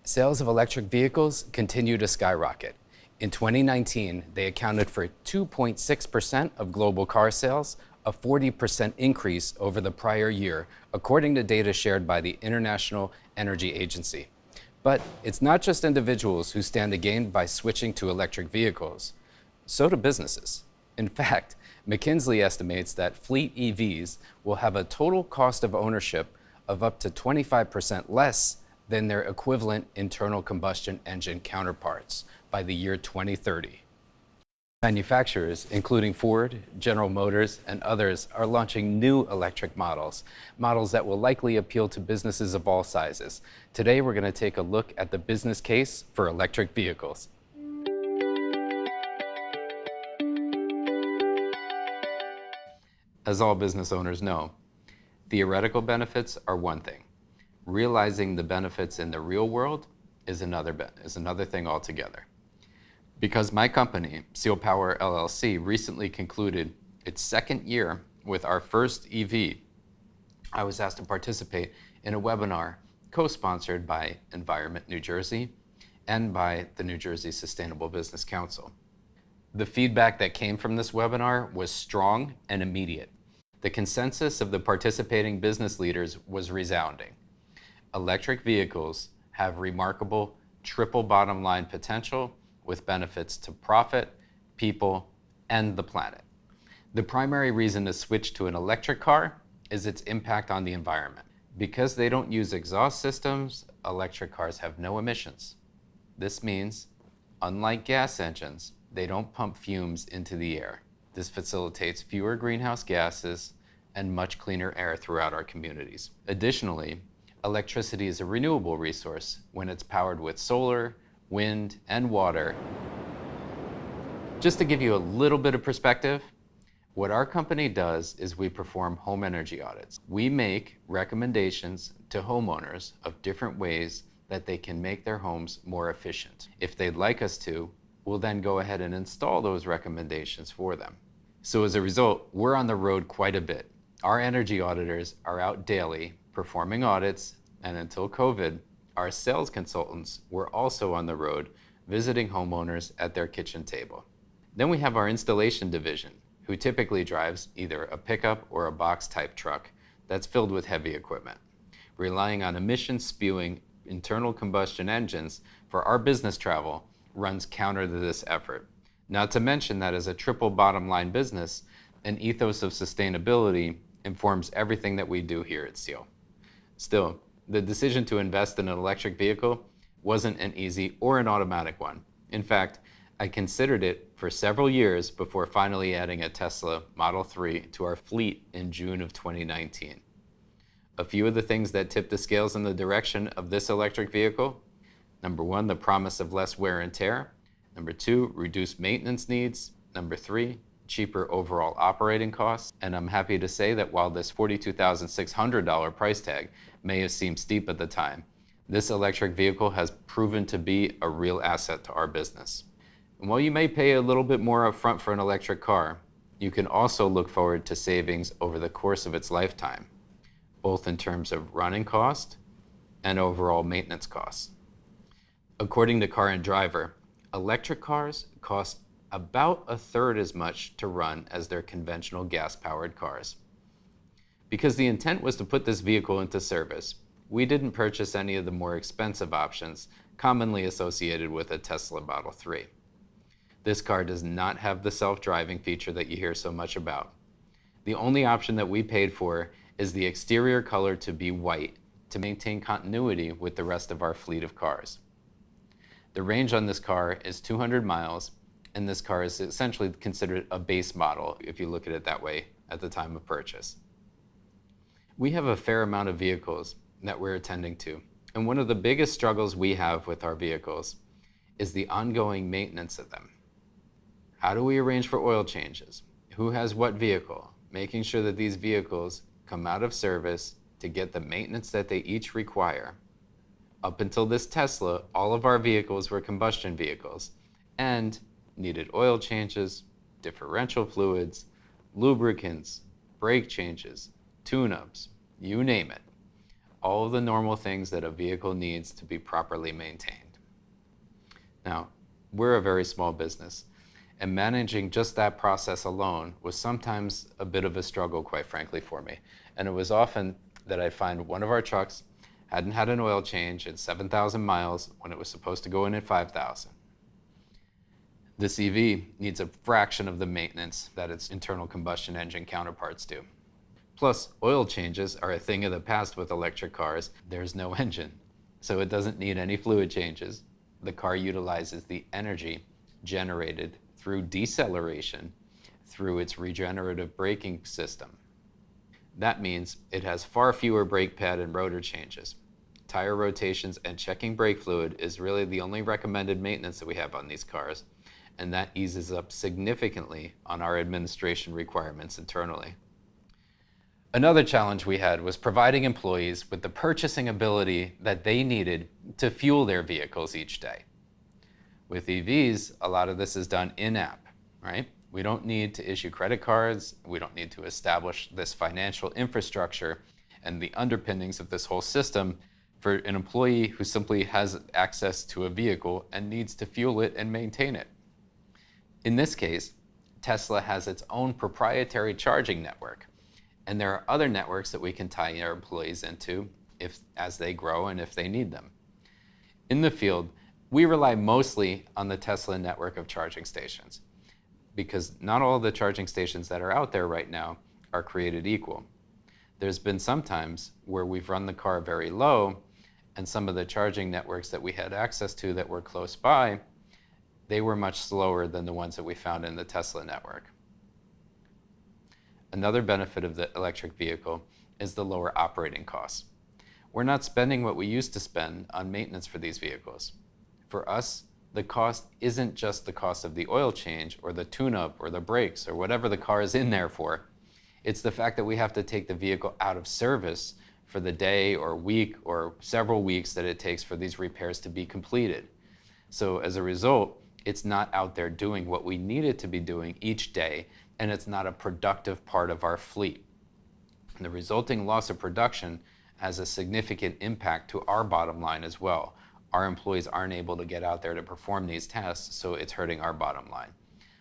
Sales of electric vehicles continue to skyrocket. In 2019, they accounted for 2.6% of global car sales, a 40% increase over the prior year, according to data shared by the International Energy Agency. But it's not just individuals who stand to gain by switching to electric vehicles. So do businesses. In fact, McKinsey estimates that fleet EVs will have a total cost of ownership of up to 25% less than their equivalent internal combustion engine counterparts by the year 2030. Manufacturers, including Ford, General Motors, and others, are launching new electric models that will likely appeal to businesses of all sizes. Today, we're going to take a look at the business case for electric vehicles. As all business owners know, theoretical benefits are one thing. Realizing the benefits in the real world is another thing altogether. Because my company, Seal Power LLC, recently concluded its second year with our first EV, I was asked to participate in a webinar co-sponsored by Environment New Jersey and by the New Jersey Sustainable Business Council. The feedback that came from this webinar was strong and immediate. The consensus of the participating business leaders was resounding. Electric vehicles have remarkable triple bottom line potential with benefits to profit, people, and the planet. The primary reason to switch to an electric car is its impact on the environment. Because they don't use exhaust systems, electric cars have no emissions. This means, unlike gas engines, they don't pump fumes into the air. This facilitates fewer greenhouse gases and much cleaner air throughout our communities. Additionally, electricity is a renewable resource when it's powered with solar, wind, and water. Just to give you a little bit of perspective, what our company does is we perform home energy audits. We make recommendations to homeowners of different ways that they can make their homes more efficient. If they'd like us to, we'll then go ahead and install those recommendations for them. So as a result, we're on the road quite a bit. Our energy auditors are out daily performing audits, and until COVID, our sales consultants were also on the road visiting homeowners at their kitchen table. Then we have our installation division, who typically drives either a pickup or a box type truck that's filled with heavy equipment. Relying on emission-spewing internal combustion engines for our business travel runs counter to this effort. Not to mention that as a triple bottom line business, an ethos of sustainability informs everything that we do here at Seal. Still, the decision to invest in an electric vehicle wasn't an easy or an automatic one. In fact, I considered it for several years before finally adding a Tesla Model 3 to our fleet in June of 2019. A few of the things that tipped the scales in the direction of this electric vehicle: number one, the promise of less wear and tear. Number two, reduced maintenance needs. Number three, cheaper overall operating costs. And I'm happy to say that while this $42,600 price tag may have seemed steep at the time, this electric vehicle has proven to be a real asset to our business. And while you may pay a little bit more upfront for an electric car, you can also look forward to savings over the course of its lifetime, both in terms of running cost and overall maintenance costs. According to Car and Driver, electric cars cost about a third as much to run as their conventional gas-powered cars. Because the intent was to put this vehicle into service, we didn't purchase any of the more expensive options commonly associated with a Tesla Model 3. This car does not have the self-driving feature that you hear so much about. The only option that we paid for is the exterior color to be white to maintain continuity with the rest of our fleet of cars. The range on this car is 200 miles, and this car is essentially considered a base model if you look at it that way at the time of purchase. We have a fair amount of vehicles that we're attending to, and one of the biggest struggles we have with our vehicles is the ongoing maintenance of them. How do we arrange for oil changes? Who has what vehicle? Making sure that these vehicles come out of service to get the maintenance that they each require. Up until this Tesla, all of our vehicles were combustion vehicles and needed oil changes, differential fluids, lubricants, brake changes, tune-ups, you name it. all of the normal things that a vehicle needs to be properly maintained. Now, we're a very small business, and managing just that process alone was sometimes a bit of a struggle, quite frankly, for me. And it was often that I'd find one of our trucks hadn't had an oil change in 7,000 miles when it was supposed to go in at 5,000. This EV needs a fraction of the maintenance that its internal combustion engine counterparts do. Plus, oil changes are a thing of the past with electric cars. There's no engine, so it doesn't need any fluid changes. The car utilizes the energy generated through deceleration through its regenerative braking system. That means it has far fewer brake pad and rotor changes. Tire rotations and checking brake fluid is really the only recommended maintenance that we have on these cars, and that eases up significantly on our administration requirements internally. Another challenge we had was providing employees with the purchasing ability that they needed to fuel their vehicles each day. With EVs, a lot of this is done in-app, right? We don't need to issue credit cards. We don't need to establish this financial infrastructure and the underpinnings of this whole system for an employee who simply has access to a vehicle and needs to fuel it and maintain it. In this case, Tesla has its own proprietary charging network, and there are other networks that we can tie our employees into as they grow and if they need them. In the field, we rely mostly on the Tesla network of charging stations because not all the charging stations that are out there right now are created equal. There's been some times where we've run the car very low and some of the charging networks that we had access to that were close by, they were much slower than the ones that we found in the Tesla network. Another benefit of the electric vehicle is the lower operating costs. We're not spending what we used to spend on maintenance for these vehicles. For us, the cost isn't just the cost of the oil change or the tune-up or the brakes or whatever the car is in there for. It's the fact that we have to take the vehicle out of service for the day or week or several weeks that it takes for these repairs to be completed. So as a result, it's not out there doing what we need it to be doing each day, and it's not a productive part of our fleet. And the resulting loss of production has a significant impact to our bottom line as well. Our employees aren't able to get out there to perform these tasks, so it's hurting our bottom line.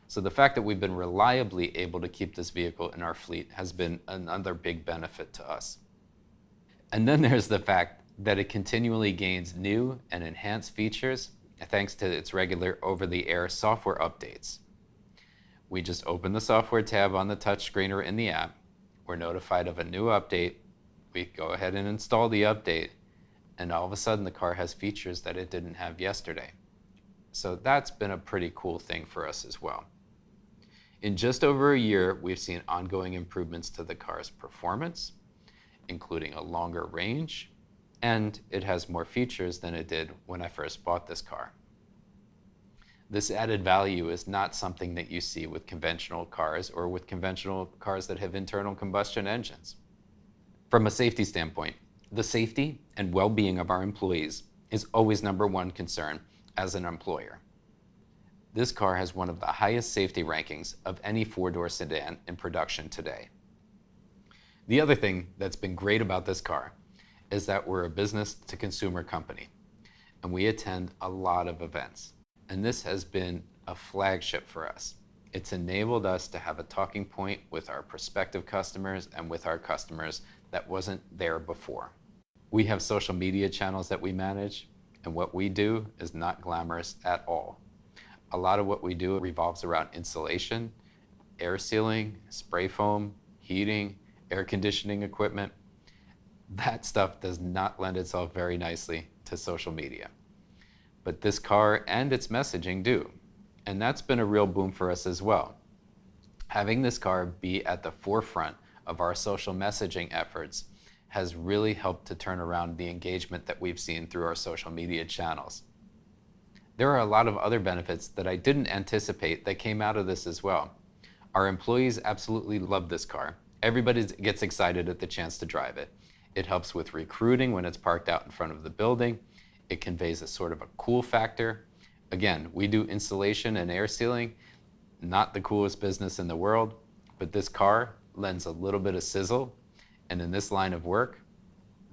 So the fact that we've been reliably able to keep this vehicle in our fleet has been another big benefit to us. And then there's the fact that it continually gains new and enhanced features thanks to its regular over-the-air software updates. We just open the software tab on the touchscreen or in the app. We're notified of a new update. We go ahead and install the update, and all of a sudden the car has features that it didn't have yesterday. So that's been a pretty cool thing for us as well. In just over a year, we've seen ongoing improvements to the car's performance, including a longer range, and it has more features than it did when I first bought this car. This added value is not something that you see with conventional cars or with conventional cars that have internal combustion engines. From a safety standpoint, the safety and well-being of our employees is always number one concern as an employer. This car has one of the highest safety rankings of any four-door sedan in production today. The other thing that's been great about this car is that we're a business-to-consumer company, and we attend a lot of events. And this has been a flagship for us. It's enabled us to have a talking point with our prospective customers and with our customers that wasn't there before. We have social media channels that we manage, and what we do is not glamorous at all. A lot of what we do revolves around insulation, air sealing, spray foam, heating, air conditioning equipment. That stuff does not lend itself very nicely to social media. But this car and its messaging do. And that's been a real boom for us as well. Having this car be at the forefront of our social messaging efforts has really helped to turn around the engagement that we've seen through our social media channels. There are a lot of other benefits that I didn't anticipate that came out of this as well. Our employees absolutely love this car. Everybody gets excited at the chance to drive it. It helps with recruiting when it's parked out in front of the building. It conveys a sort of a cool factor. Again, we do insulation and air sealing, not the coolest business in the world, but this car lends a little bit of sizzle. And in this line of work,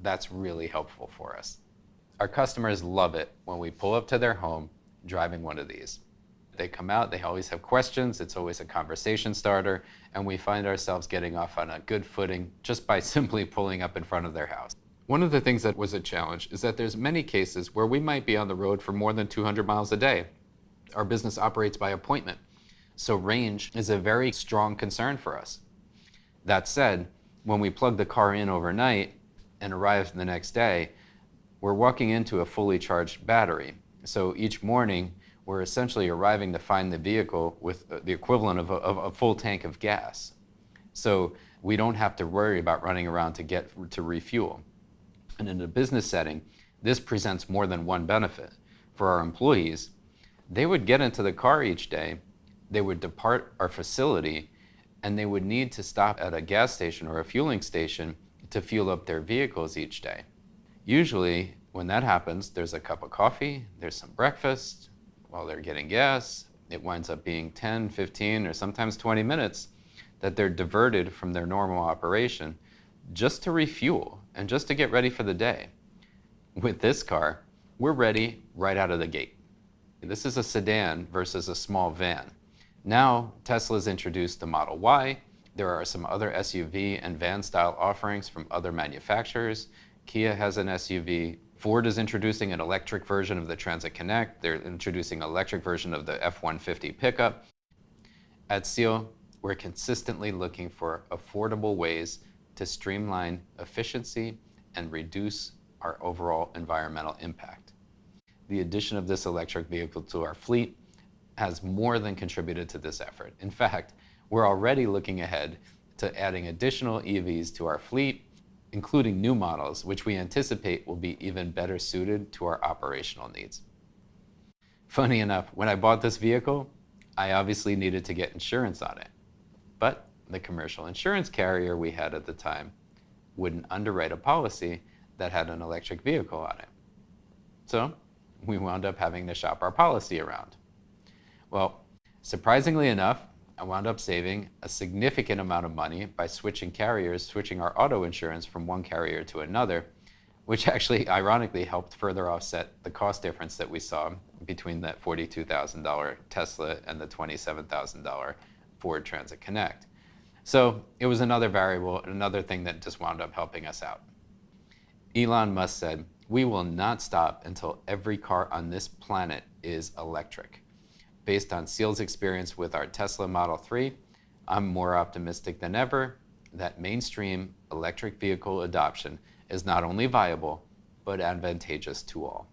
that's really helpful for us. Our customers love it when we pull up to their home driving one of these. They come out, they always have questions, it's always a conversation starter, and we find ourselves getting off on a good footing just by simply pulling up in front of their house. One of the things that was a challenge is that there's many cases where we might be on the road for more than 200 miles a day. Our business operates by appointment, so range is a very strong concern for us. That said, when we plug the car in overnight and arrive the next day, we're walking into a fully charged battery. So each morning, we're essentially arriving to find the vehicle with the equivalent of a full tank of gas. So we don't have to worry about running around to refuel. And in a business setting, this presents more than one benefit. For our employees, they would get into the car each day, they would depart our facility, and they would need to stop at a gas station or a fueling station to fuel up their vehicles each day. Usually, when that happens, there's a cup of coffee, there's some breakfast while they're getting gas. It winds up being 10, 15, or sometimes 20 minutes that they're diverted from their normal operation just to refuel and just to get ready for the day. With this car, we're ready right out of the gate. This is a sedan versus a small van. Now, Tesla's introduced the Model Y. There are some other SUV and van style offerings from other manufacturers. Kia has an SUV. Ford is introducing an electric version of the Transit Connect. They're introducing an electric version of the F-150 pickup. At SEAL, we're consistently looking for affordable ways to streamline efficiency and reduce our overall environmental impact. The addition of this electric vehicle to our fleet has more than contributed to this effort. In fact, we're already looking ahead to adding additional EVs to our fleet, including new models, which we anticipate will be even better suited to our operational needs. Funny enough, when I bought this vehicle, I obviously needed to get insurance on it. But the commercial insurance carrier we had at the time wouldn't underwrite a policy that had an electric vehicle on it. So we wound up having to shop our policy around. Well, surprisingly enough, I wound up saving a significant amount of money by switching our auto insurance from one carrier to another, which actually ironically helped further offset the cost difference that we saw between that $42,000 Tesla and the $27,000 Ford Transit Connect. So it was another variable, another thing that just wound up helping us out. Elon Musk said, "We will not stop until every car on this planet is electric." Based on SEAL's experience with our Tesla Model 3, I'm more optimistic than ever that mainstream electric vehicle adoption is not only viable, but advantageous to all.